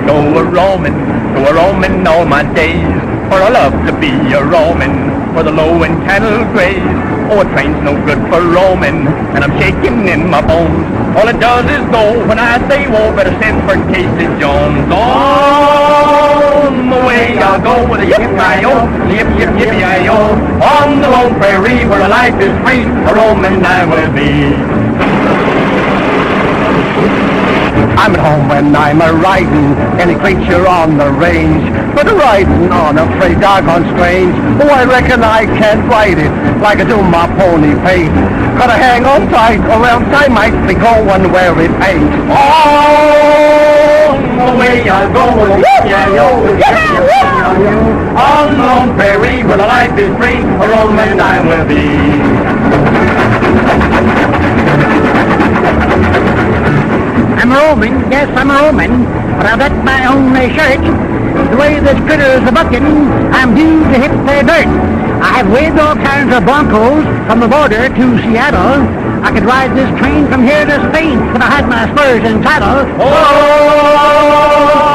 go a-roaming all my days. For I love to be a roaming, for the low and cattle graze. Oh, a train's no good for roaming, and I'm shaking in my bones. All it does is go when I say, whoa, better send for Casey Jones. On the way I'll go with a yippee-yi-yo, yippee-yippee-yi-yo. On the lone prairie where the life is free, a roaming I will be. I'm at home when I'm a-riding, any creature on the range. But a-riding on a freight doggone strange. Oh, I reckon I can't ride it like I do my pony pace. Gotta hang on tight, or else I might be going where it ain't. On the way I'll go with a yippee-yi-yo, yippee-yippee-yi-yo. On the lone prairie where the life is free, a roaming I will be. I'm a roaming, yes, I'm a roaming, but I've got my own shirt. The way this critter's a-bucking, I'm due to hit the dirt. I have weighed all kinds of broncos from the border to Seattle. I could ride this train from here to Spain if I had my spurs and saddle.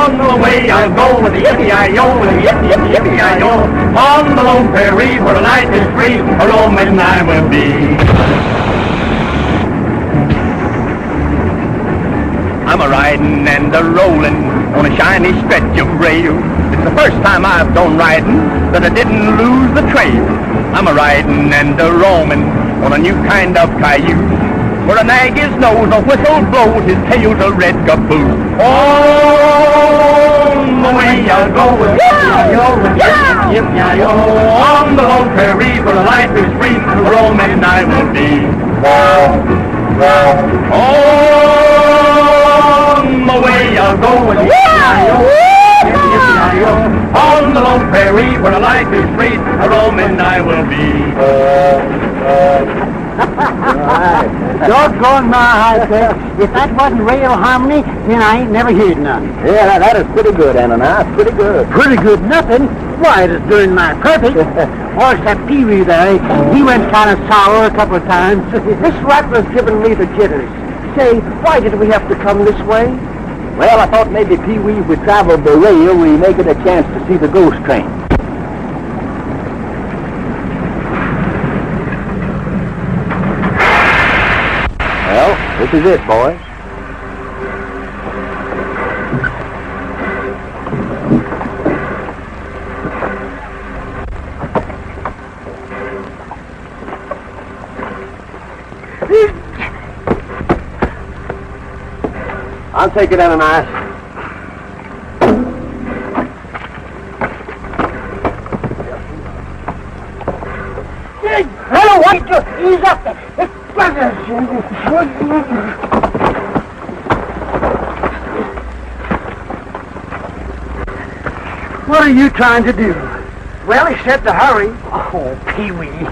On the way I'll go with a yippee-yi-yo, with a yippee-yippee-yi-yo. On the lone prairie where the life is free, a roaming I will be. I'm a-riding and a-rolling on a shiny stretch of rail. It's the first time I've done riding that I didn't lose the trail. I'm a-riding and a-roaming on a new kind of cayuse, where a nag his nose, a whistle blows, his tail's a red caboose. On the way I'll go with yippee-yi-yo, with yippee-yi-yo. On the lone prairie where the life is free, a roaming I will be. On the way I'll go with yippee-yi-yo, yippee-yi-yo. On the lone prairie where the life is free, a roaming I will be. Doggone my high tech. If that wasn't real harmony, then I ain't never heard none. Yeah, that is pretty good, Ananias. Pretty good. Pretty good nothing. Why, it is doing my purpose. Or it's that Pee-wee there. He went kind of sour a couple of times. This rattler's giving me the jitters. Say, why did we have to come this way? Well, I thought maybe Pee-wee, if we traveled the rail, we may get a chance to see the ghost train. Well, this is it, boys. I'll take it, Ananias. I don't want to ease up. What are you trying to do? Well, he said to hurry. Oh, Pee-wee.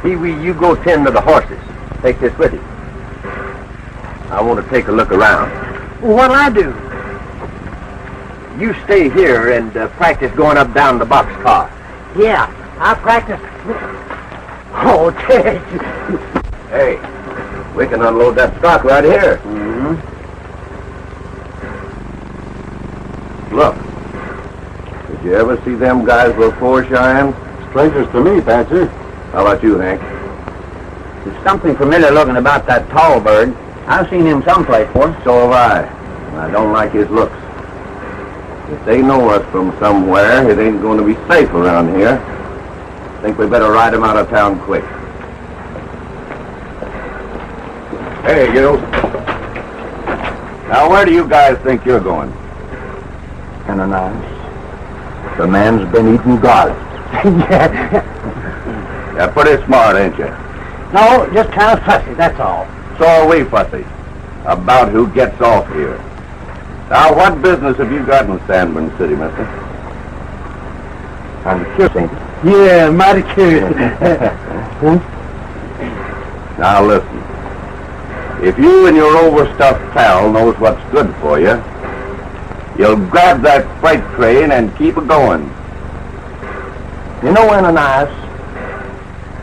Pee-wee, you go tend to the horses. Take this with you. I want to take a look around. What'll I do? You stay here and practice going up down the boxcar. Yeah, I practice. Oh, Ted. Hey, we can unload that stock right here. Mm-hmm. Look, did you ever see them guys before, Cheyenne? Strangers to me, Patsy. How about you, Hank? There's something familiar looking about that tall bird. I've seen him someplace before. So have I. And I don't like his looks. If they know us from somewhere, it ain't going to be safe around here. I think we better ride him out of town quick. Hey, you. Now, where do you guys think you're going? Ananias. The man's been eating garlic. You're pretty smart, ain't you? No, just kind of fussy, that's all. So are we, fussy, about who gets off here. Now, what business have you got in Sanborn City, mister? I'm curious, ain't it? Yeah, mighty curious. Now, listen. If you and your overstuffed pal knows what's good for you, you'll grab that freight train and keep it going. You know, Ananias,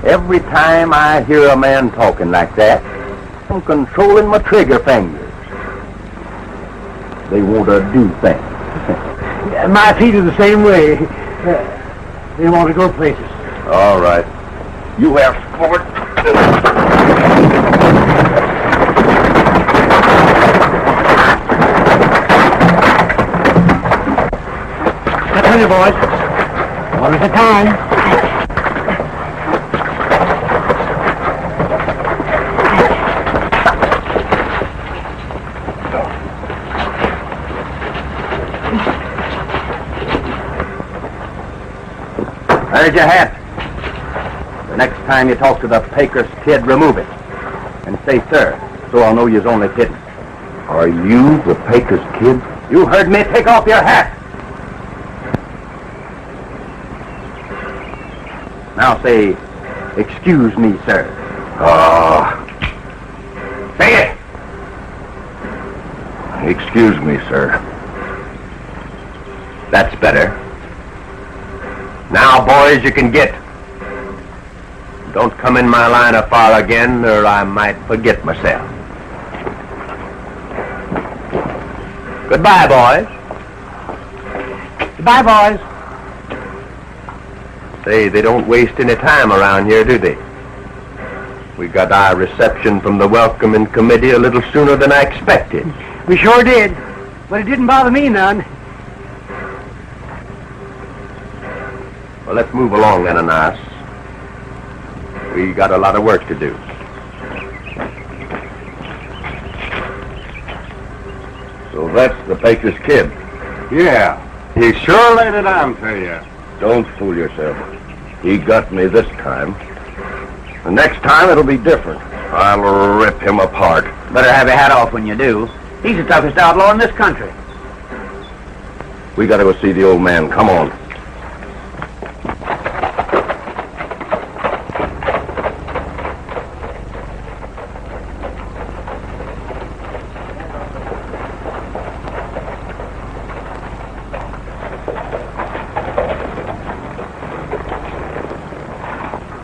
every time I hear a man talking like that, I'm controlling my trigger fingers. they want to do things. My feet are the same way. They want to go places. All right. You have forward. Come here, boys. One at a time. There's your hat. The next time you talk to the Pecos kid, remove it. And say, sir, so I'll know you're only kidding. Are you the Pecos kid? You heard me. Take off your hat. Now say, excuse me, sir. Say it. Excuse me, sir. That's better. Now, boys, you can get. Don't come in my line of fire again, or I might forget myself. Goodbye, boys. Goodbye, boys. Say, they don't waste any time around here, do they? We got our reception from the welcoming committee a little sooner than I expected. We sure did. But it didn't bother me none. Well, let's move along, Ananias. We got a lot of work to do. So that's the Pecos kid. Yeah. He sure laid it on to you. Don't fool yourself. He got me this time. The next time it'll be different. I'll rip him apart. Better have your hat off when you do. He's the toughest outlaw in this country. We gotta go see the old man. Come on.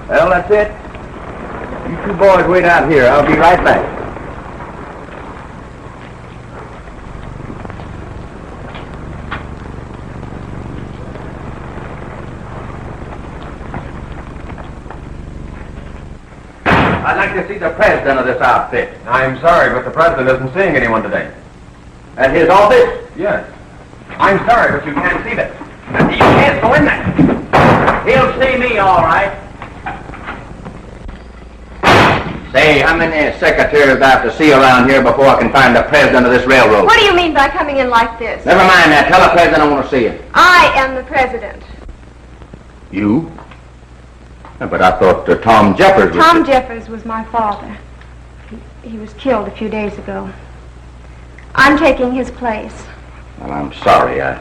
Well, that's it. You two boys wait out here. I'll be right back. I'd like to see the president of this outfit. I'm sorry, but the president isn't seeing anyone today. At his office? Yes. I'm sorry, but you can't see that. You can't go in there. He'll see me, all right. Say, how many secretaries do I have to see around here before I can find the president of this railroad? What do you mean by coming in like this? Never mind that. Tell the president I want to see him. I am the president. You? But I thought Tom Jeffers was... Tom Jeffers was my father. He was killed a few days ago. I'm taking his place. Well, I'm sorry. I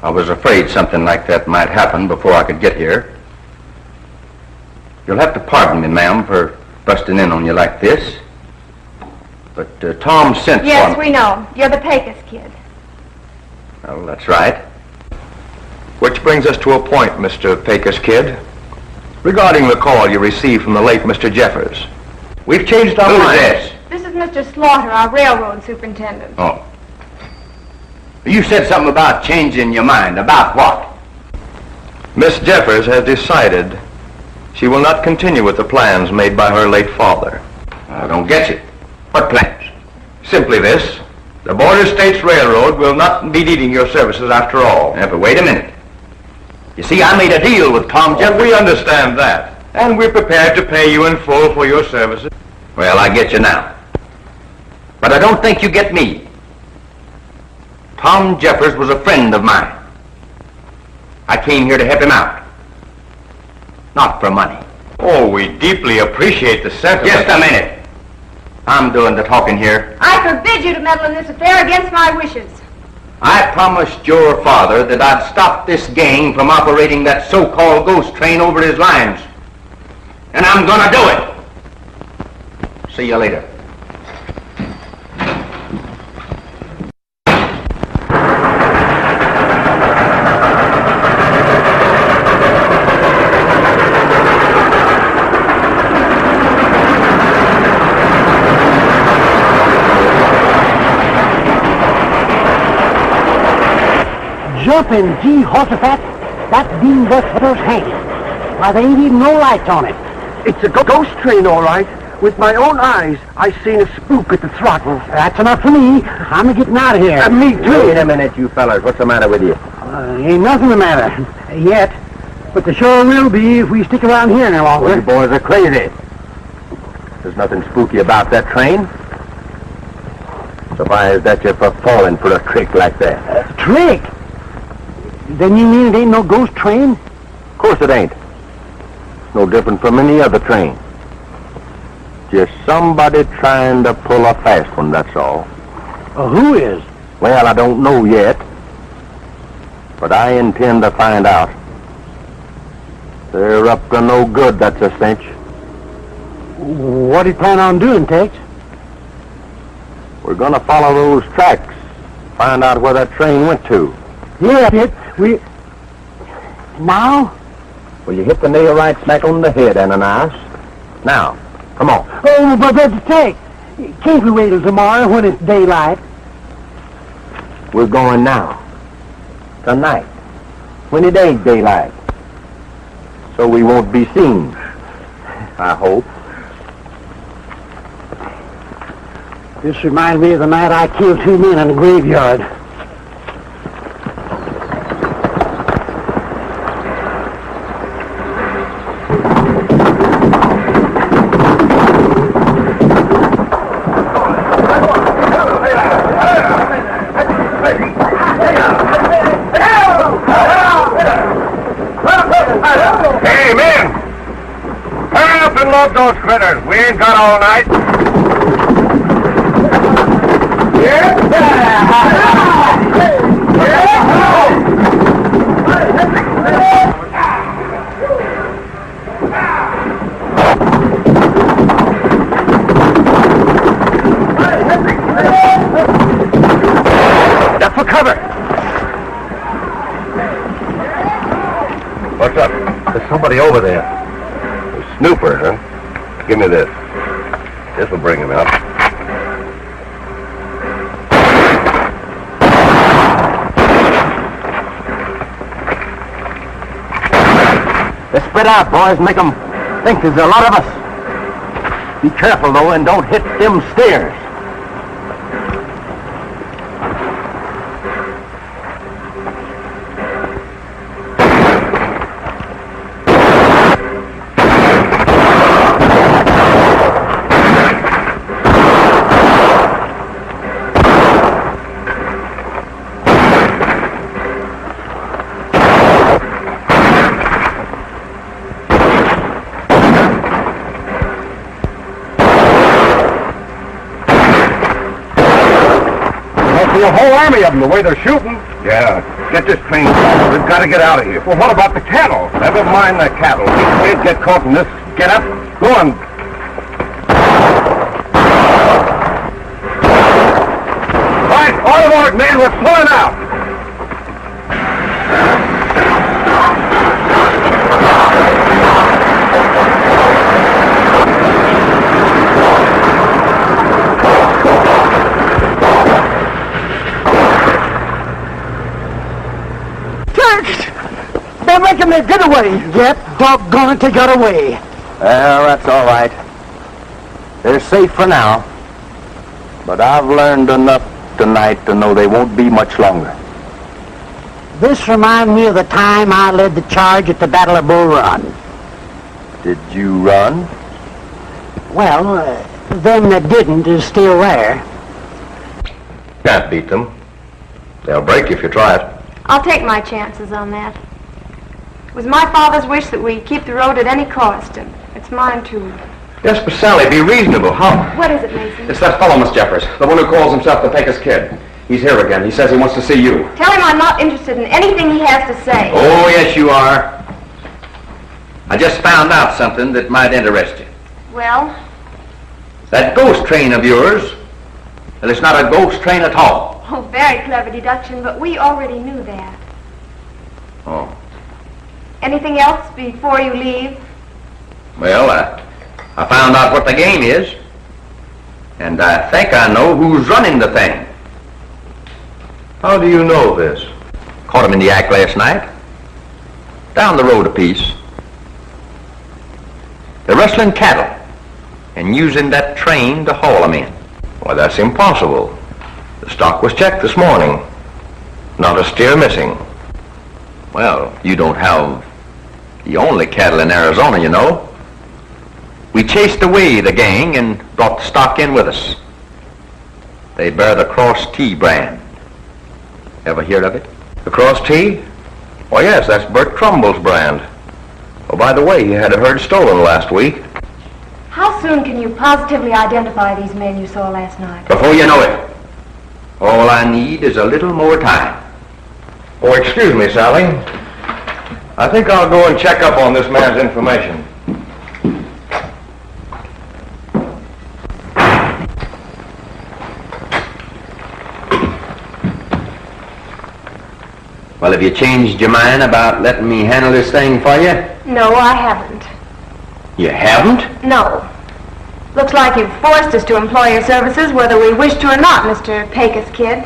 was afraid something like that might happen before I could get here. You'll have to pardon me, ma'am, for busting in on you like this. But Tom sent for me. Yes, we know. You're the Pecos kid. Well, that's right. Which brings us to a point, Mr. Pecos kid. Regarding the call you received from the late Mr. Jeffers. We've changed our minds. Yes. This is Mr. Slaughter, our railroad superintendent. Oh. You said something about changing your mind. About what? Miss Jeffers has decided she will not continue with the plans made by her late father. I don't get you. What plans? Simply this. The Border States Railroad will not be needing your services after all. Yeah, but wait a minute. You see, I made a deal with Tom Jeffers. We understand that. And we're prepared to pay you in full for your services. Well, I get you now. But I don't think you get me. Tom Jeffers was a friend of mine. I came here to help him out. Not for money. Oh, we deeply appreciate the sentiment. Just a minute. I'm doing the talking here. I forbid you to meddle in this affair against my wishes. I promised your father that I'd stop this gang from operating that so-called ghost train over his lines. And I'm gonna do it. See you later. Jumping Jehoshaphat, that beam bus hitter's hanging. Why, there ain't even no lights on it. It's a ghost train, all right. With my own eyes, I seen a spook at the throttle. That's enough for me. I'm getting out of here. Me too. Wait a minute, you fellas. What's the matter with you? Ain't nothing the matter. Yet. But there sure will be if we stick around here any longer. Well, you boys are crazy. There's nothing spooky about that train. Surprised at you for falling for a trick like that. Trick? Then you mean it ain't no ghost train? Of course it ain't. It's no different from any other train. Just somebody trying to pull a fast one, that's all. Who is? Well, I don't know yet. But I intend to find out. They're up to no good, that's a cinch. What do you plan on doing, Tex? We're gonna follow those tracks. Find out where that train went to. Yeah, Pip. Now? Well, you hit the nail right smack on the head, Ananias. Now, come on. Oh, but Tex, can't we wait till tomorrow when it's daylight? We're going now. Tonight. When it ain't daylight. So we won't be seen. I hope. This reminds me of the night I killed 2 men in the graveyard. Hey, men! Hurry up and load those critters. We ain't got all night. Duck for cover. What's up? There's somebody over there. A snooper, huh? Give me this. This will bring him out. Let's spread out, boys. Make them think there's a lot of us. Be careful, though, and don't hit them stairs. A whole army of them, the way they're shooting. Yeah. Get this train started. We've got to get out of here. Well, what about the cattle? Never mind the cattle. We'll get caught in this. Get up. Go on. Right, all aboard, men. We're pulling out. They're making their getaway. Yep, doggone it, they got away. Well, that's all right. They're safe for now. But I've learned enough tonight to know they won't be much longer. This reminds me of the time I led the charge at the Battle of Bull Run. Did you run? Well, them that didn't is still there. Can't beat them. They'll break if you try it. I'll take my chances on that. It was my father's wish that we keep the road at any cost, and it's mine too. Yes, but Sally, be reasonable. How? What is it, Mason? It's that fellow, Miss Jeffers, the one who calls himself the Pecos Kid. He's here again. He says he wants to see you. Tell him I'm not interested in anything he has to say. Oh, yes, you are. I just found out something that might interest you. Well? That ghost train of yours, well, it's not a ghost train at all. Oh, very clever deduction, but we already knew that. Oh. Anything else before you leave? Well, I found out what the game is, and I think I know who's running the thing. How do you know this? Caught him in the act last night. Down the road a piece. They're rustling cattle and using that train to haul them in. Why, that's impossible. The stock was checked this morning. Not a steer missing. Well, you don't have the only cattle in Arizona, you know. We chased away the gang and brought the stock in with us. They bear the Cross T brand. Ever hear of it? The Cross T? Why, yes, that's Bert Trumbull's brand. Oh, by the way, he had a herd stolen last week. How soon can you positively identify these men you saw last night? Before you know it. All I need is a little more time. Oh, excuse me, Sally. I think I'll go and check up on this man's information. Well, have you changed your mind about letting me handle this thing for you? No, I haven't. You haven't? No. Looks like you've forced us to employ your services whether we wish to or not, Mr. Pecos Kid.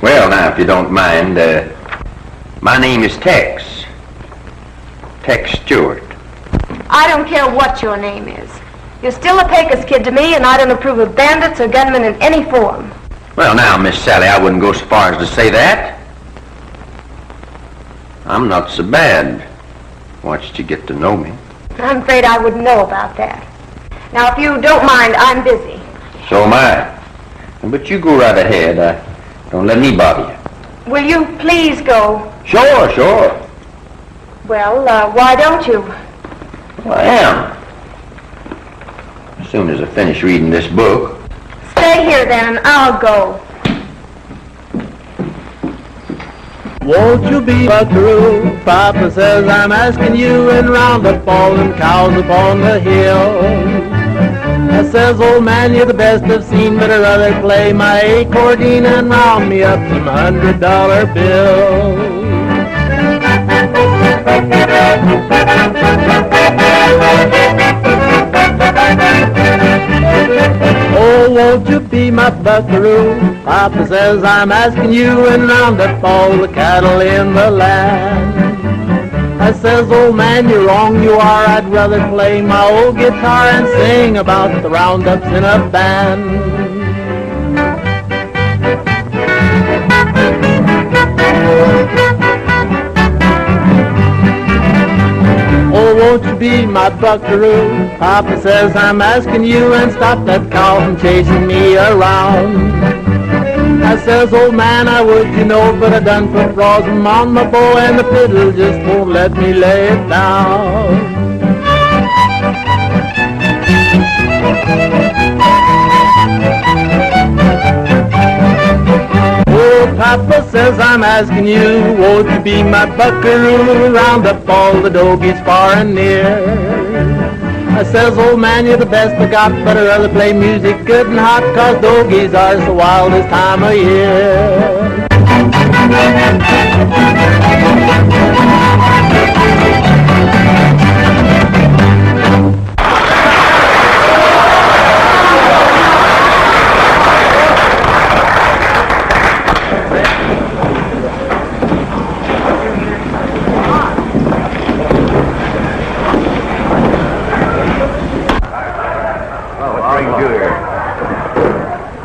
Well, now, if you don't mind, my name is Tex. Tex Stewart. I don't care what your name is. You're still a Pecos Kid to me, and I don't approve of bandits or gunmen in any form. Well, now, Miss Sally, I wouldn't go so far as to say that. I'm not so bad, once you get to know me. I'm afraid I wouldn't know about that. Now, if you don't mind, I'm busy. So am I. But you go right ahead. Don't let me bother you. Will you please go? Sure, sure. Well, why don't you? Well, I am. As soon as I finish reading this book. Stay here then, and I'll go. Won't you be buckaroo? Papa says I'm asking you, and round up all them cows upon the hill. I says, old man, you're the best I've seen, but I'd rather play my accordion and round me up some $100 bills. Oh, won't you be my buckaroo? Papa says I'm asking you, and round up all the cattle in the land. I says, old man, you're wrong, you are. I'd rather play my old guitar and sing about the roundups in a band. Oh, won't you be my buckaroo? Papa says I'm asking you, and stop that cow from chasing me around. I says, old man, I would, you know, but I done put rosin on my bow, and the fiddle just won't let me lay it down. Oh, Papa says I'm asking you, won't you be my buckaroo? Round up all the dogies far and near. I says, old man, you're the best I got, but I'd rather play music good and hot, 'cause dogies are the wildest time of year.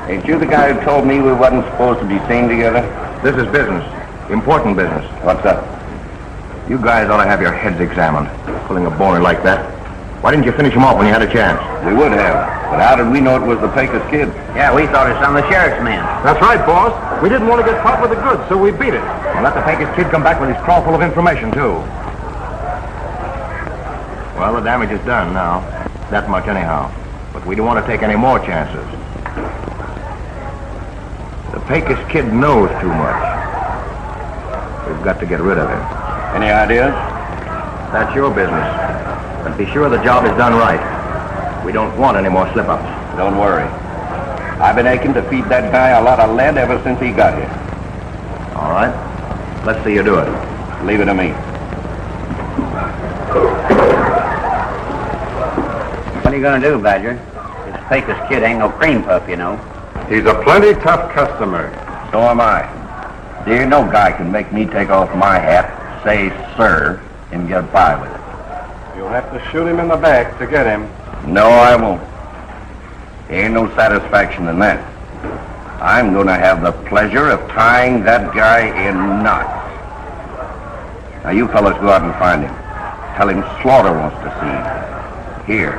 Ain't you the guy who told me we wasn't supposed to be seen together? This is business. Important business. What's up? You guys ought to have your heads examined. Pulling a boner like that. Why didn't you finish him off when you had a chance? We would have. But how did we know it was the Pecos Kid? Yeah, we thought it was some of the sheriff's men. That's right, boss. We didn't want to get caught with the goods, so we beat it. And let the Pecos Kid come back with his crawl full of information, too. Well, the damage is done now. That much anyhow. But we don't want to take any more chances. The Pecos Kid knows too much. We've got to get rid of him. Any ideas? That's your business. But be sure the job is done right. We don't want any more slip-ups. Don't worry. I've been aching to feed that guy a lot of lead ever since he got here. All right. Let's see you do it. Leave it to me. What are you going to do, Badger? This Pecos Kid ain't no cream puff, you know. He's a plenty tough customer. So am I. There ain't no guy can make me take off my hat, say sir, and get by with it. You'll have to shoot him in the back to get him. No, I won't. There ain't no satisfaction in that. I'm going to have the pleasure of tying that guy in knots. Now, you fellas go out and find him. Tell him Slaughter wants to see him. Here.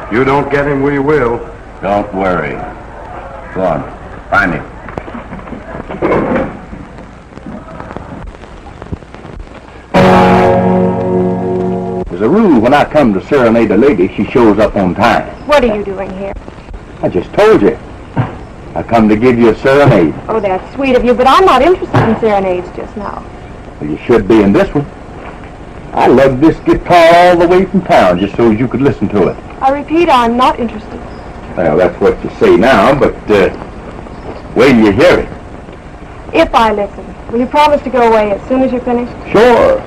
If you don't get him, we will. Don't worry. Go on. Find him. There's a rule when I come to serenade a lady, she shows up on time. What are you doing here? I just told you. I come to give you a serenade. Oh, that's sweet of you, but I'm not interested in serenades just now. Well, you should be in this one. I lugged this guitar all the way from town just so you could listen to it. I repeat, I'm not interested. Well, that's what you say now, but wait till you hear it. If I listen, will you promise to go away as soon as you're finished? Sure.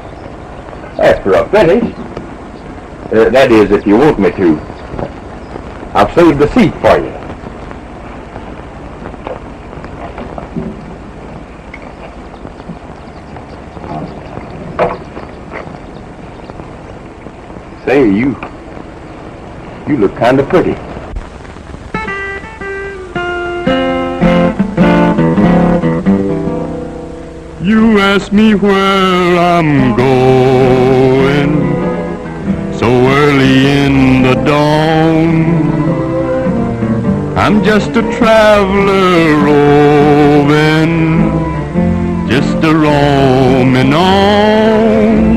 After I finish. That is, if you want me to. I've saved the seat for you. Say, you look kind of pretty. You ask me where I'm going so early in the dawn. I'm just a traveler roving, just a roaming on.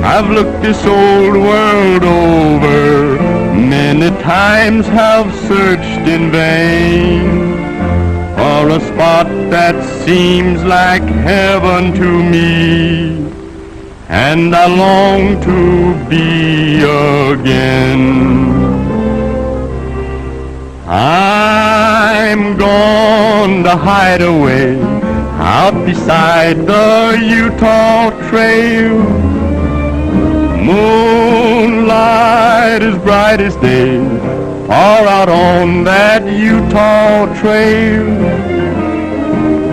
I've looked this old world over, many times have searched in vain for a spot that seems like heaven to me, and I long to be again. I'm going to hide away out beside the Utah Trail. Moonlight is bright as day, far out on that Utah Trail.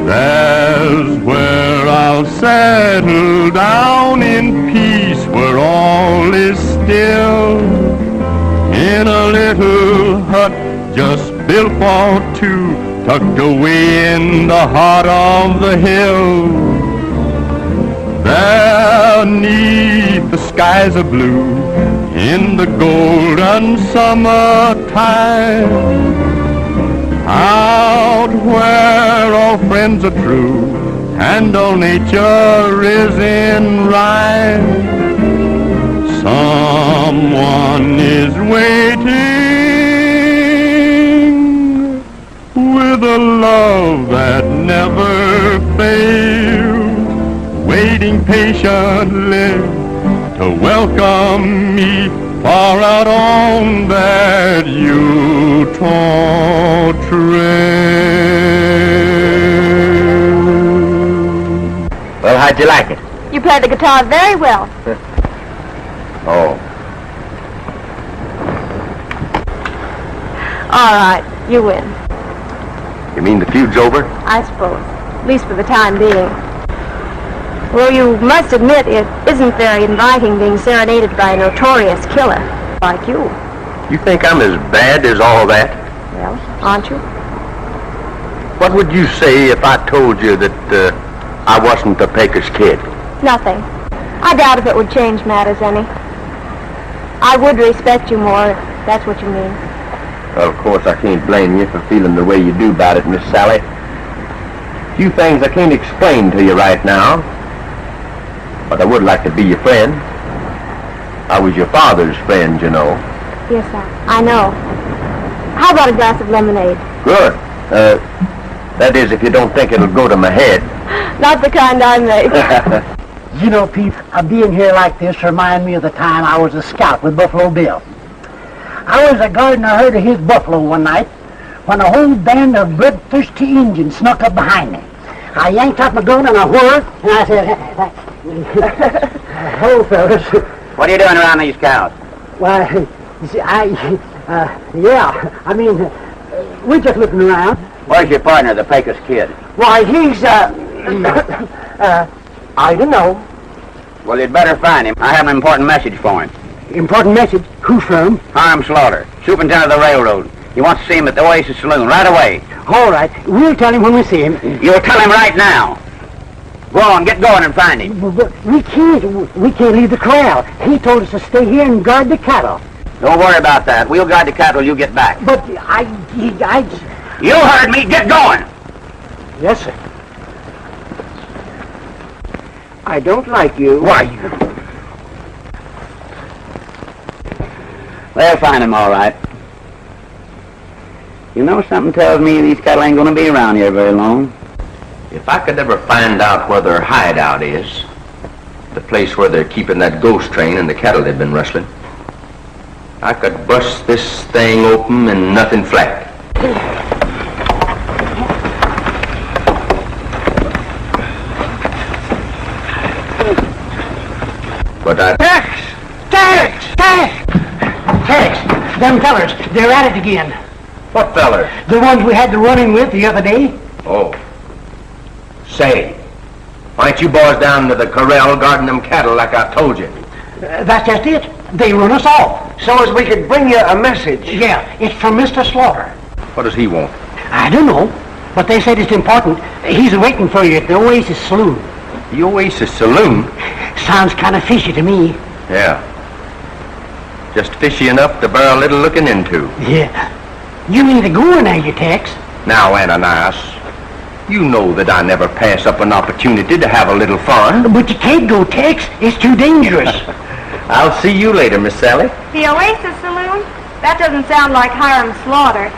There's where I'll settle down in peace, where all is still, in a little hut just built for two, tucked away in the heart of the hill. Beneath the skies of blue, in the golden summertime, out where all friends are true and all nature is in rhyme, someone is waiting with a love that never fails, waiting patiently to welcome me far out on that Utah Trail. Well, how'd you like it? You played the guitar very well. Oh. All right, you win, You mean the feud's over? I suppose, at least for the time being. Well, you must admit it isn't very inviting being serenaded by a notorious killer like you. You think I'm as bad as all that? Well, aren't you? What would you say if I told you that I wasn't the Pecos Kid? Nothing. I doubt if it would change matters any. I would respect you more, if that's what you mean. Well, of course, I can't blame you for feeling the way you do about it, Miss Sally. Few things I can't explain to you right now, but I would like to be your friend. I was your father's friend, you know. Yes, I know. How about a glass of lemonade? Good. That is, if you don't think it'll go to my head. Not the kind I make. You know, Pete, being here like this reminds me of the time I was a scout with Buffalo Bill. I was a guarding a herd of his buffalo one night when a whole band of bloodthirsty Indians snuck up behind me. I yanked up my gun and I whirled, and I said, "Hello, fellas." What are you doing around these cows? Why, you see, we're just looking around. Where's your partner, the Pecos Kid? Why, he's, I don't know. Well, you'd better find him. I have an important message for him. Important message. Who from? Hiram Slaughter, superintendent of the railroad. He wants to see him at the Oasis Saloon right away. All right. We'll tell him when we see him. You'll tell him right now. Go on, get going and find him. But we can't. We can't leave the corral. He told us to stay here and guard the cattle. Don't worry about that. We'll guard the cattle till you get back. But You heard me. Get going. Yes, sir. I don't like you. Why? They'll find him all right. You know, something tells me these cattle ain't going to be around here very long. If I could ever find out where their hideout is, the place where they're keeping that ghost train and the cattle they've been rustling, I could bust this thing open and nothing flat. But I... Tex! Them fellers, they're at it again. What fellers? The ones we had the run-in with the other day. Oh. Say, why don't you boys down to the corral guarding them cattle like I told you? That's just it. They run us off. So as we could bring you a message. Yeah, it's from Mr. Slaughter. What does he want? I don't know, but they said it's important. He's waiting for you at the Oasis Saloon. The Oasis Saloon? Sounds kind of fishy to me. Yeah. Just fishy enough to bear a little looking into. Yeah. You ain't a-going, are you, Tex? Now, Ananias, you know that I never pass up an opportunity to have a little fun. But you can't go, Tex. It's too dangerous. I'll see you later, Miss Sally. The Oasis Saloon? That doesn't sound like Hiram Slaughter.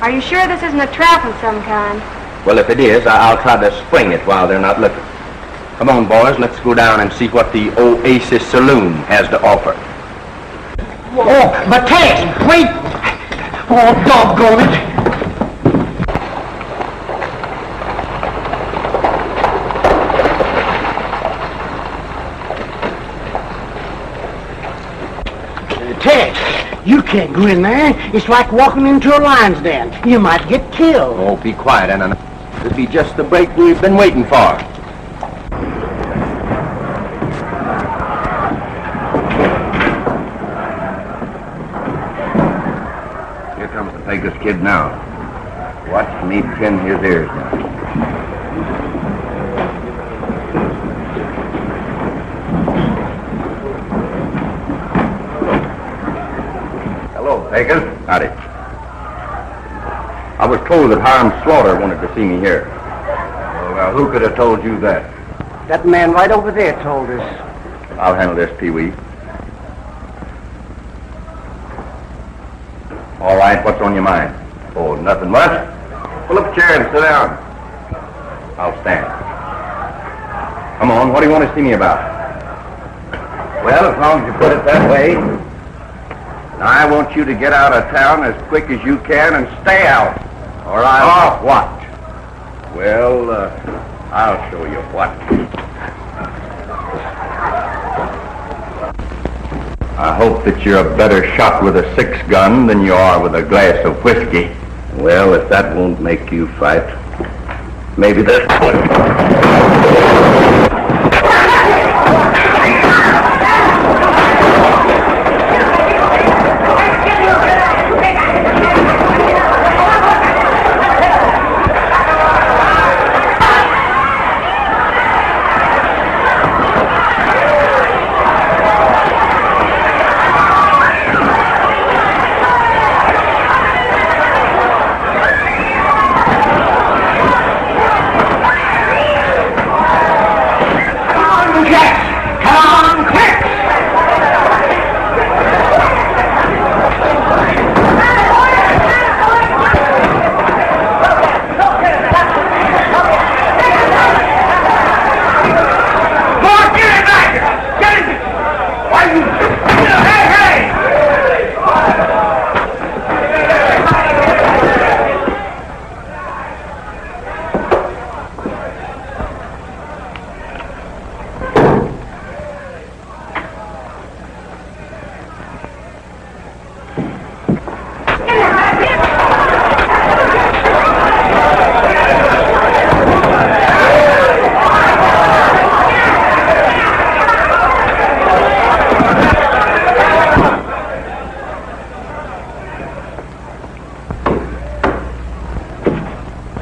Are you sure this isn't a trap of some kind? Well, if it is, I'll try to spring it while they're not looking. Come on, boys, let's go down and see what the Oasis Saloon has to offer. Oh, but Tex, wait! Oh, doggone it! Tex, you can't go in there. It's like walking into a lion's den. You might get killed. Oh, be quiet, Ananias. This'll be just the break we've been waiting for. Pecos Kid now. Watch me pin his ears now. Hello, Pecos. Howdy. I was told that Hiram Slaughter wanted to see me here. Well, who could have told you that? That man right over there told us. I'll handle this, Pee-wee. All right, what's on your mind? Oh, nothing much. Pull up a chair and sit down. I'll stand. Come on, what do you want to see me about? Well, as long as you put it that way. Now, I want you to get out of town as quick as you can and stay out. All right? Oh, what? Well, I'll show you what. I hope that you're a better shot with a 6-gun than you are with a glass of whiskey. Well, if that won't make you fight, maybe this would.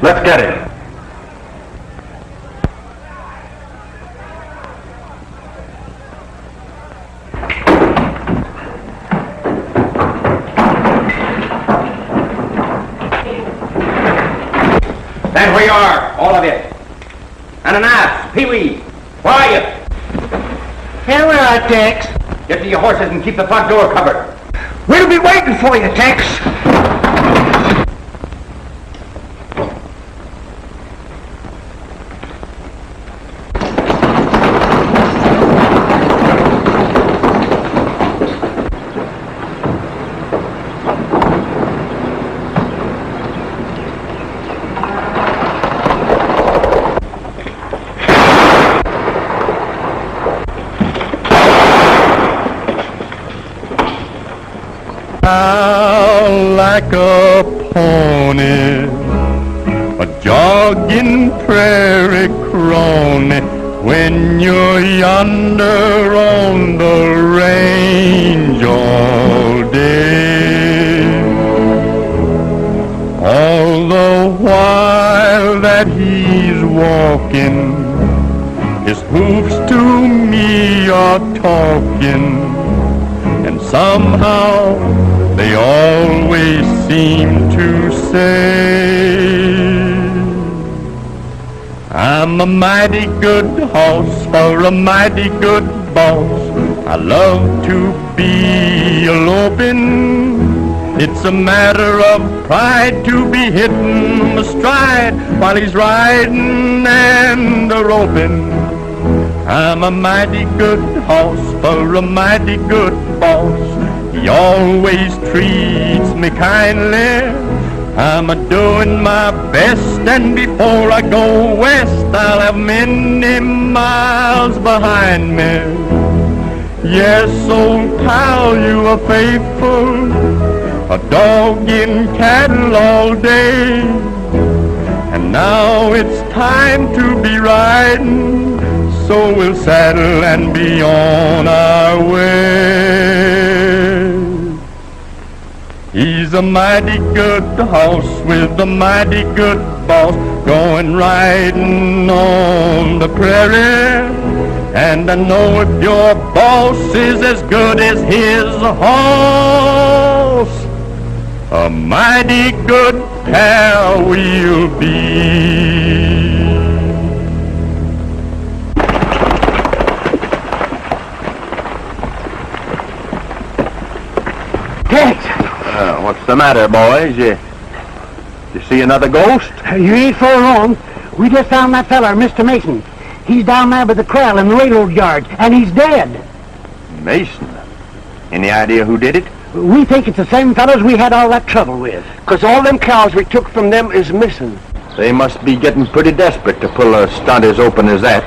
Let's get him. Stand where you are, all of you. Ananias, Pee-wee, where are you? Here we are, Tex. Get to your horses and keep the front door covered. We'll be waiting for you, Tex. Like a pony, a jogging prairie crony, when you're yonder on the range all day. All the while that he's walking, his hoofs to me are talking, and somehow they always seem to say, I'm a mighty good horse for a mighty good boss. I love to be a loping. It's a matter of pride to be hitting astride while he's riding and a roping. I'm a mighty good horse for a mighty good boss. He always treats me kindly. I'm a-doing my best, and before I go west, I'll have many miles behind me. Yes, old pal, you are faithful, a dog in cattle all day. And now it's time to be riding, so we'll saddle and be on our way. He's a mighty good horse with a mighty good boss, going riding on the prairie. And I know if your boss is as good as his horse, a mighty good pair we'll be. What's the matter, boys? You see another ghost? You ain't far wrong. We just found that feller, Mr. Mason. He's down there by the corral in the railroad yard, and he's dead. Mason? Any idea who did it? We think it's the same fellows we had all that trouble with. 'Cause all them cows we took from them is missing. They must be getting pretty desperate to pull a stunt as open as that.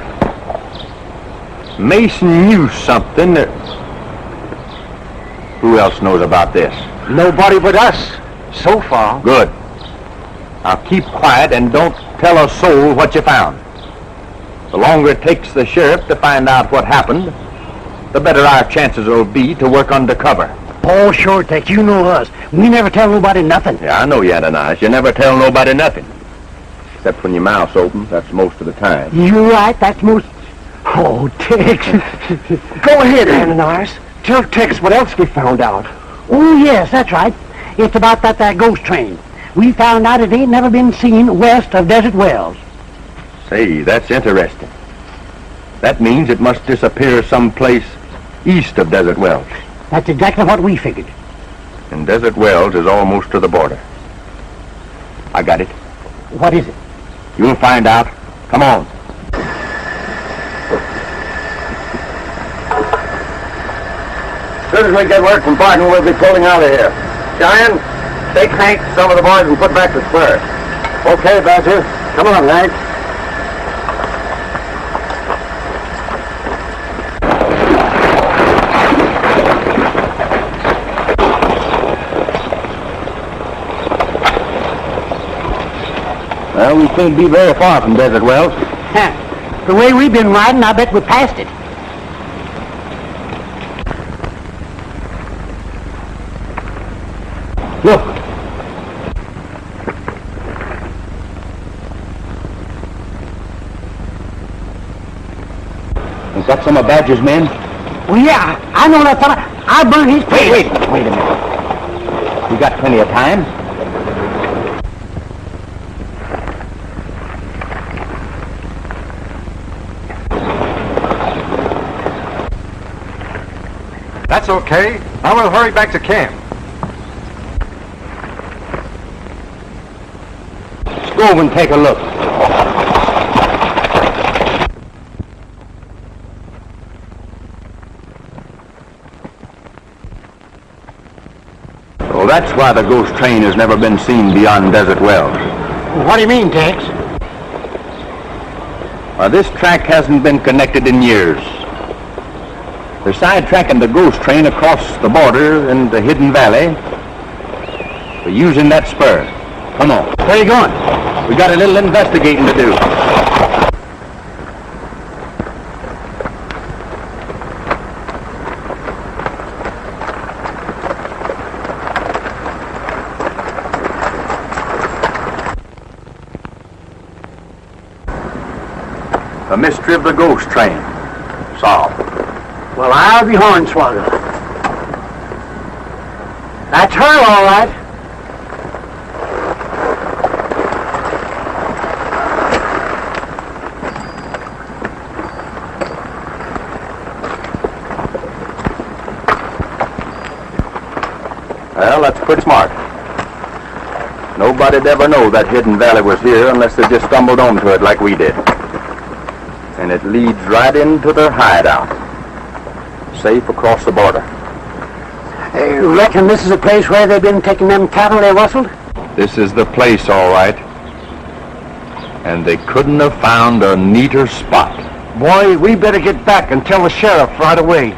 Mason knew something that... Who else knows about this? Nobody but us, so far. Good. Now keep quiet and don't tell a soul what you found. The longer it takes the sheriff to find out what happened, the better our chances will be to work undercover. Oh, sure, Tex, you know us. We never tell nobody nothing. Yeah, I know you, Ananias. You never tell nobody nothing. Except when your mouth's open, that's most of the time. You're right, that's most... Oh, Tex. Go ahead, Ananias. Tell Tex what else we found out. Oh, yes, that's right. It's about that ghost train. We found out it ain't never been seen west of Desert Wells. Say, that's interesting. That means it must disappear someplace east of Desert Wells. That's exactly what we figured. And Desert Wells is almost to the border. I got it. What is it? You'll find out. Come on. As soon as we get word from Barton, we'll be pulling out of here. Cheyenne, take Hank, some of the boys, and put back the spurs. Okay, Badger. Come on, Hank. Well, we can't be very far from Desert Wells. The way we've been riding, I bet we're past it. Look. that some of Badger's men? Well, yeah, I know that fella. I burned his place. Wait a minute. We got plenty of time. That's okay. I will hurry back to camp. Let's go over and take a look. Well, that's why the ghost train has never been seen beyond Desert Wells. What do you mean, Tex? Well, this track hasn't been connected in years. They're sidetracking the ghost train across the border in the Hidden Valley. We're using that spur. Come on. Where are you going? We got a little investigating to do. The mystery of the ghost train. Solved. Well, I'll be Hornswoggle. That's her, all right. Well, that's pretty smart. Nobody'd ever know that Hidden Valley was here unless they just stumbled onto it like we did. And it leads right into their hideout. Safe across the border. Reckon this is a place where they've been taking them cattle they rustled? This is the place, all right. And they couldn't have found a neater spot. Boy, we better get back and tell the sheriff right away.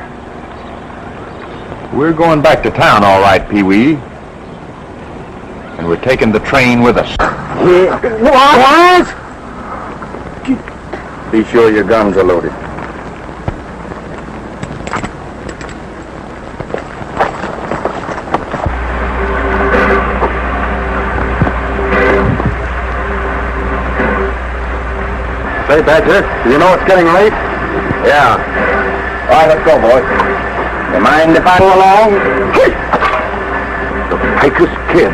We're going back to town, all right, Pee-wee. And we're taking the train with us. What? Be sure your guns are loaded. Say, Badger, do you know it's getting late? Yeah. All right, let's go, boys. You mind if I go along? The Pecos Kid.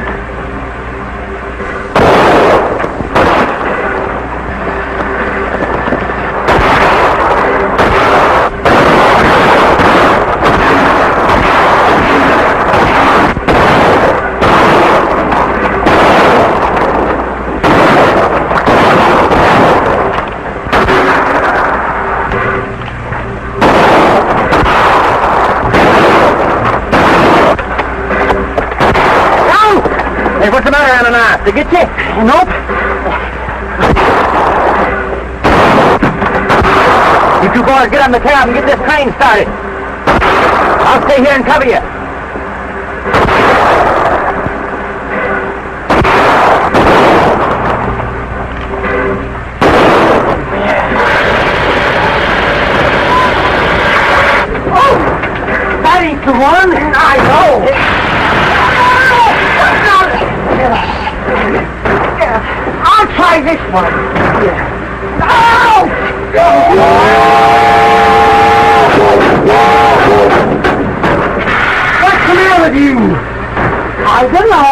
Hey, what's the matter, Ananias? Did get you? Nope. You two boys get on the cab and get this train started. I'll stay here and cover you. Oh! That ain't the one. I know. I'll try this one. What's the matter with you? I don't know.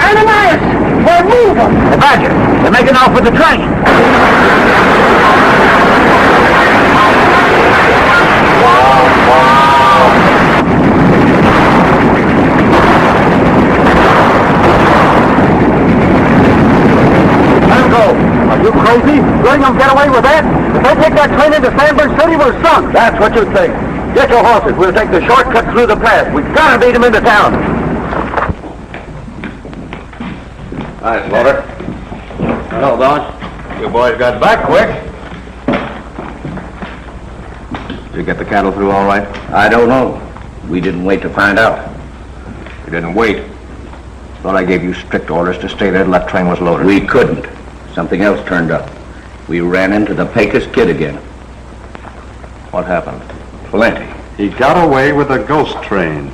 Ananias, we're moving. The Badger, they're making off with the train. Are you crazy? Letting them get away with that? If they take that train into Sandburg City, we're sunk. That's what you think. Get your horses. We'll take the shortcut through the pass. We've got to beat them into town. Hi, Slaughter. Hello, boss. You boys got back quick. Did you get the cattle through all right? I don't know. We didn't wait to find out. You didn't wait. Thought I gave you strict orders to stay there till that train was loaded. We couldn't. Something else turned up. We ran into the Pecos Kid again. What happened? Plenty. He got away with a ghost train.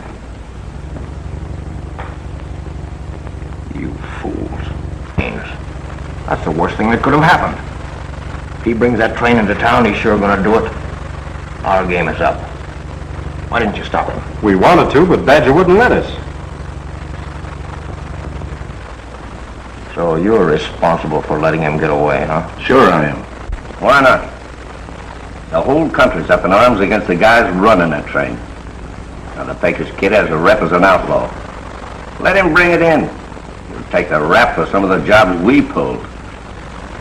That's the worst thing that could have happened. If he brings that train into town, he's sure going to do it. Our game is up. Why didn't you stop him? We wanted to, but Badger wouldn't let us. So you're responsible for letting him get away, huh? Sure I am. Why not? The whole country's up in arms against the guys running that train. Now, the Pecos Kid has a rep as an outlaw. Let him bring it in. He'll take the rap for some of the jobs we pulled.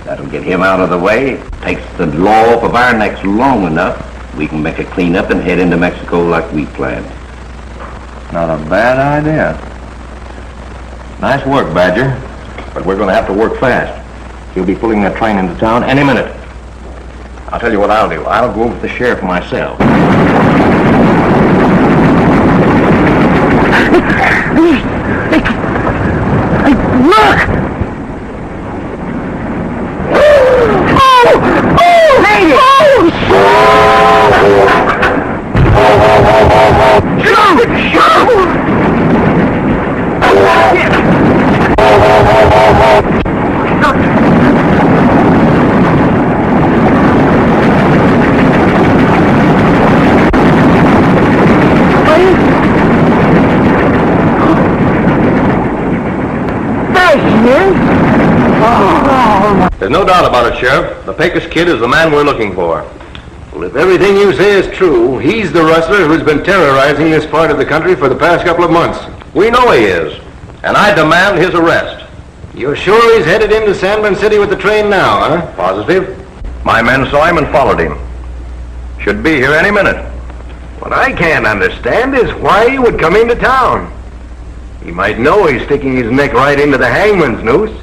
That'll get him out of the way. Takes the law off of our necks long enough. We can make a clean-up and head into Mexico like we planned. Not a bad idea. Nice work, Badger. But we're going to have to work fast. He'll be pulling that train into town any minute. I'll tell you what I'll do. I'll go over to the sheriff myself. Look! Lady! There's no doubt about it, Sheriff. The Pecos Kid is the man we're looking for. Well, if everything you say is true, he's the rustler who's been terrorizing this part of the country for the past couple of months. We know he is, and I demand his arrest. You're sure he's headed into San Bernardino City with the train now, huh? Positive. My men saw him and followed him. Should be here any minute. What I can't understand is why he would come into town. He might know he's sticking his neck right into the hangman's noose.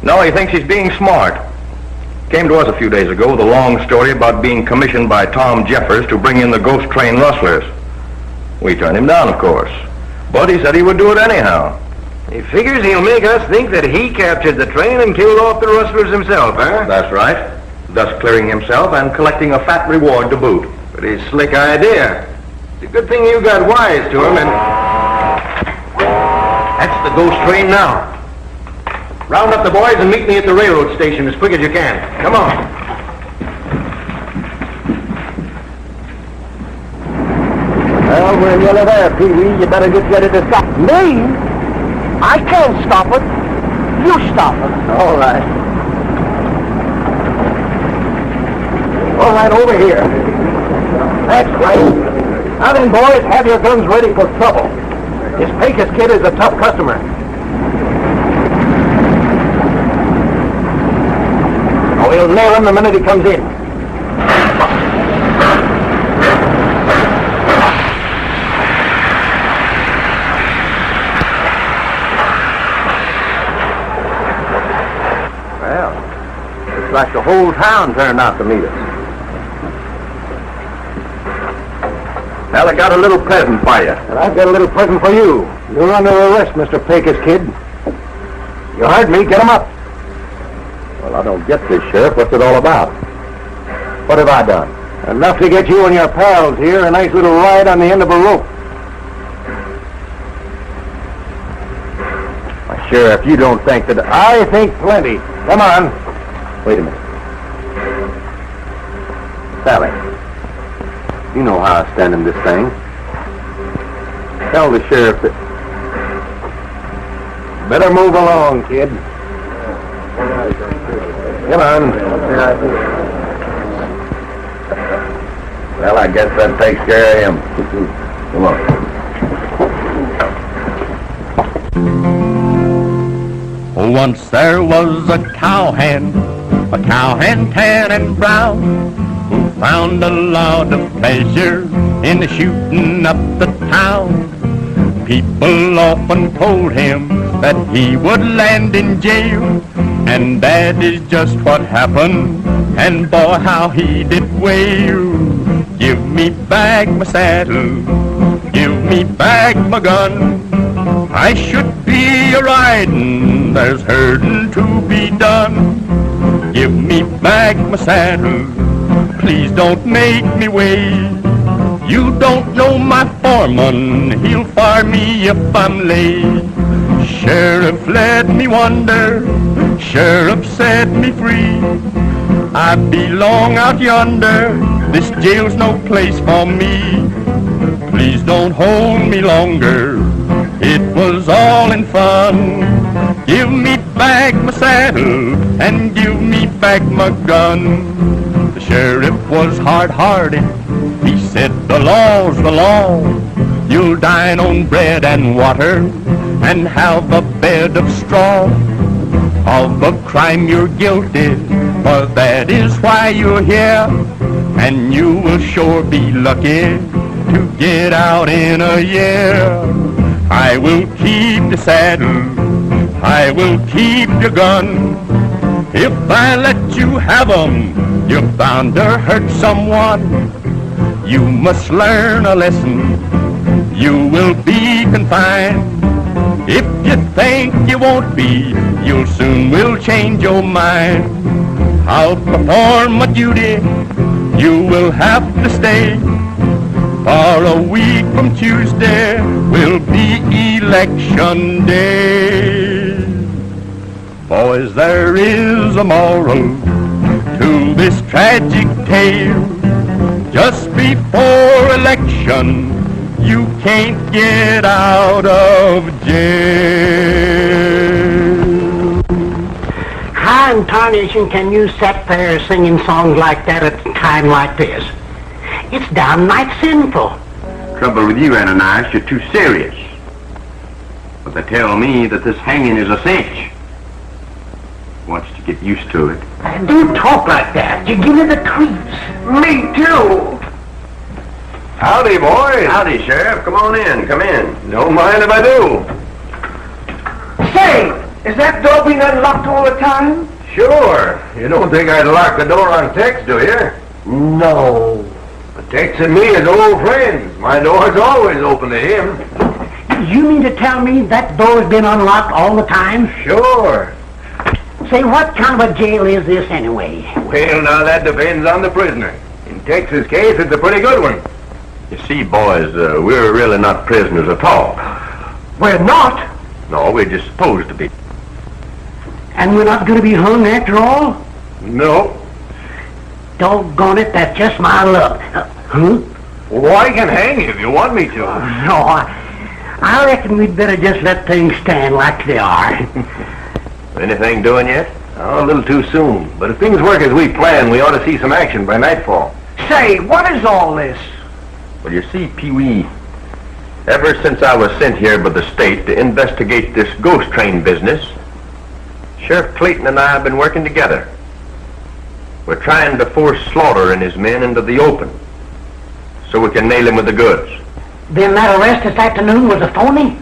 No, he thinks he's being smart. Came to us a few days ago with a long story about being commissioned by Tom Jeffers to bring in the ghost train rustlers. We turned him down, of course. But he said he would do it anyhow. He figures he'll make us think that he captured the train and killed off the rustlers himself, huh? That's right. Thus clearing himself and collecting a fat reward to boot. Pretty slick idea. It's a good thing you got wise to him and... That's the ghost train now. Round up the boys and meet me at the railroad station as quick as you can. Come on. Well, we're nearly there, Pee-wee. You better get ready to stop. Me? I can't stop it. You stop it. All right. All right, over here. That's right. Now then, boys, have your guns ready for trouble. This Pecos Kid is a tough customer. We'll nail him the minute he comes in. Well, looks like the whole town turned out to meet us. Well, I got a little present for you. And I've got a little present for you. You're under arrest, Mr. Pecos Kid. You heard me. Get him up. Well, I don't get this, Sheriff. What's it all about? What have I done? Enough to get you and your pals here a nice little ride on the end of a rope. Why, Sheriff, you don't think that... I think plenty. Come on. Wait a minute. Sally, you know how I stand in this thing. Tell the sheriff that... Better move along, kid. Come on. Well, I guess that takes care of him. Come on. Once there was a cowhand tan and brown, who found a lot of pleasure in the shooting up the town. People often told him that he would land in jail, and that is just what happened, and boy, how he did wail. Give me back my saddle, give me back my gun. I should be a-riding, there's herding to be done. Give me back my saddle, please don't make me wait. You don't know my foreman, he'll fire me if I'm late. Sheriff, let me wander. Sheriff, set me free. I belong out yonder. This jail's no place for me. Please don't hold me longer. It was all in fun. Give me back my saddle and give me back my gun. The sheriff was hard-hearted. He said, the law's the law. You'll dine on bread and water and have a bed of straw. Of a crime you're guilty, for that is why you're here. And you will sure be lucky to get out in a year. I will keep the saddle, I will keep your gun. If I let you have 'em, you're bound to hurt someone. You must learn a lesson, you will be confined. If you think you won't be, you soon will change your mind. I'll perform my duty, you will have to stay. For a week from Tuesday will be election day. Boys, there is a moral to this tragic tale. Just before election, you can't get out of jail. How in tarnation can you sit there singing songs like that at a time like this? It's downright sinful. Trouble with you, Ananias, you're too serious. But they tell me that this hanging is a cinch. Wants to get used to it. Don't talk like that. You give me the creeps. Me too. Howdy, boys. Howdy, Sheriff. Come on in. Come in. Don't mind if I do. Say, is that door being unlocked all the time? Sure. You don't think I'd lock the door on Tex, do you? No. But Tex and me is old friends. My door's always open to him. You mean to tell me that door's been unlocked all the time? Sure. Say, what kind of a jail is this anyway? Well, now that depends on the prisoner. In Tex's case, it's a pretty good one. You see, boys, we're really not prisoners at all. We're not. No, we're just supposed to be. And we're not going to be hung after all? No. Doggone it, that's just my luck. Huh? Well, I can hang you if you want me to. No, I reckon we'd better just let things stand like they are. Anything doing yet? Oh, a little too soon. But if things work as we plan, we ought to see some action by nightfall. Say, what is all this? Well, you see, Pee-wee, ever since I was sent here by the state to investigate this ghost train business, Sheriff Clayton and I have been working together. We're trying to force Slaughter and his men into the open so we can nail him with the goods. Then that arrest this afternoon was a phony?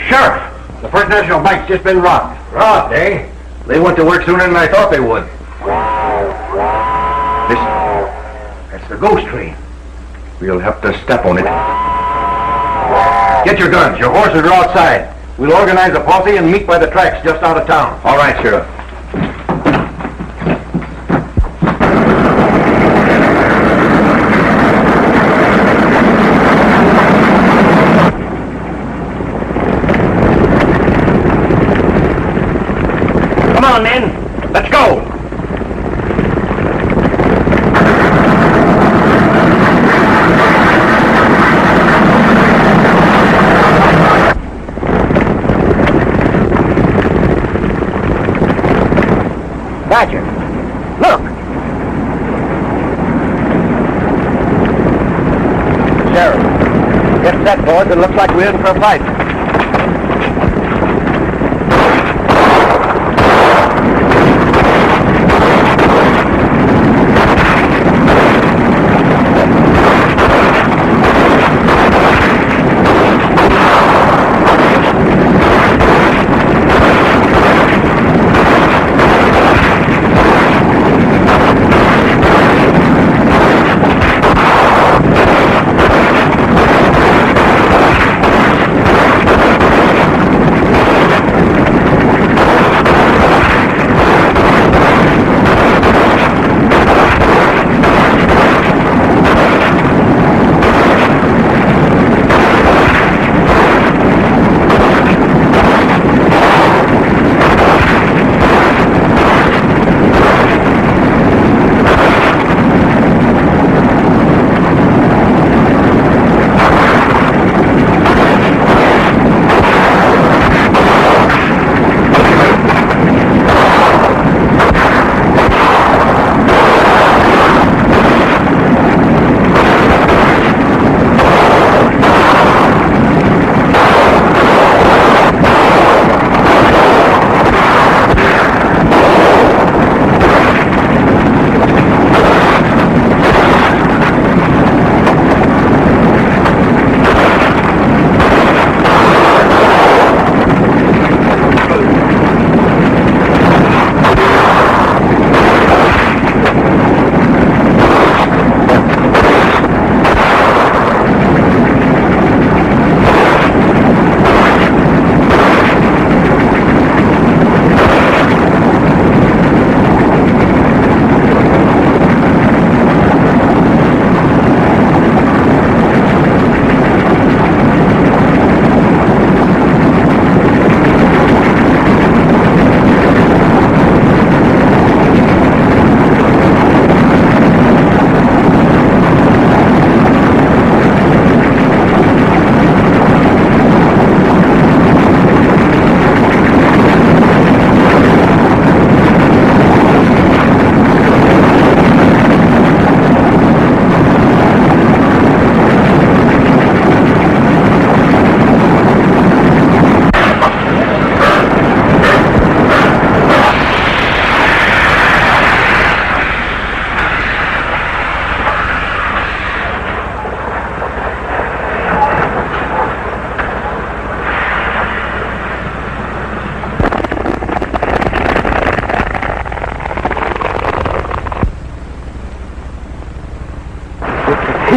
Sheriff, the First National Bank's just been robbed. Robbed, eh? They went to work sooner than I thought they would. Listen, That's the ghost train. we'll have to step on it. Get your guns. Your horses are outside. We'll organize a posse and meet by the tracks just out of town. All right, Sheriff. Come on, men. Let's go. Roger. Look. Sheriff, get set, boys. It looks like we're in for a fight.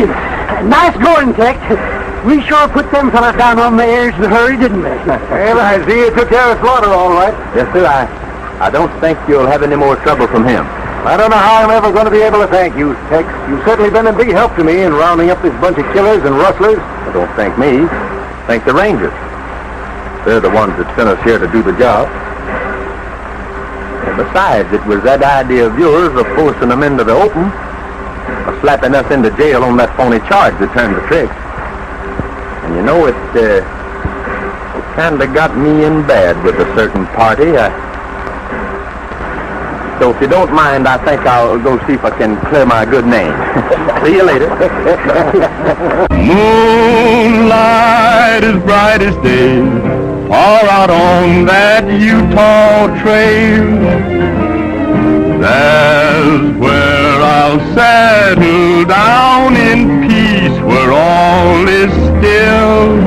Nice going, Tex. We sure put them fellas down on the airs in a hurry, didn't we? Well, I see you took care of Slaughter all right. Yes, sir. I don't think you'll have any more trouble from him. I don't know how I'm ever going to be able to thank you, Tex. You've certainly been a big help to me in rounding up this bunch of killers and rustlers. Well, don't thank me. Thank the Rangers. They're the ones that sent us here to do the job. And besides, it was that idea of yours of forcing them into the open, of slapping us into jail on that phony charge that turned the trick. And you know, it kind of got me in bad with a certain party. So if you don't mind, I think I'll go see if I can clear my good name. See you later. Moonlight is bright as day, far out on that Utah trail. That's where I'll settle down in peace, where all is still,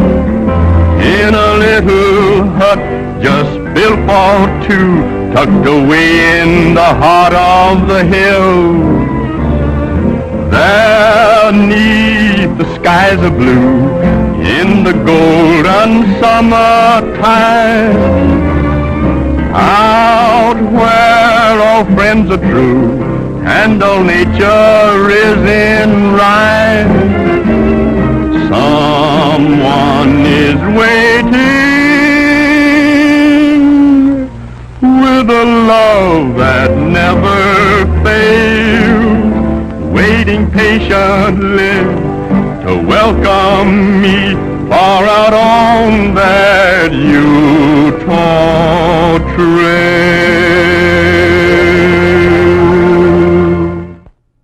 in a little hut just built for two, tucked away in the heart of the hill. There, 'neath the skies of blue, in the golden summertime, out where all friends are true, and all nature is in rhyme, someone is waiting with a love that never fails, waiting patiently to welcome me far out on that Utah trail.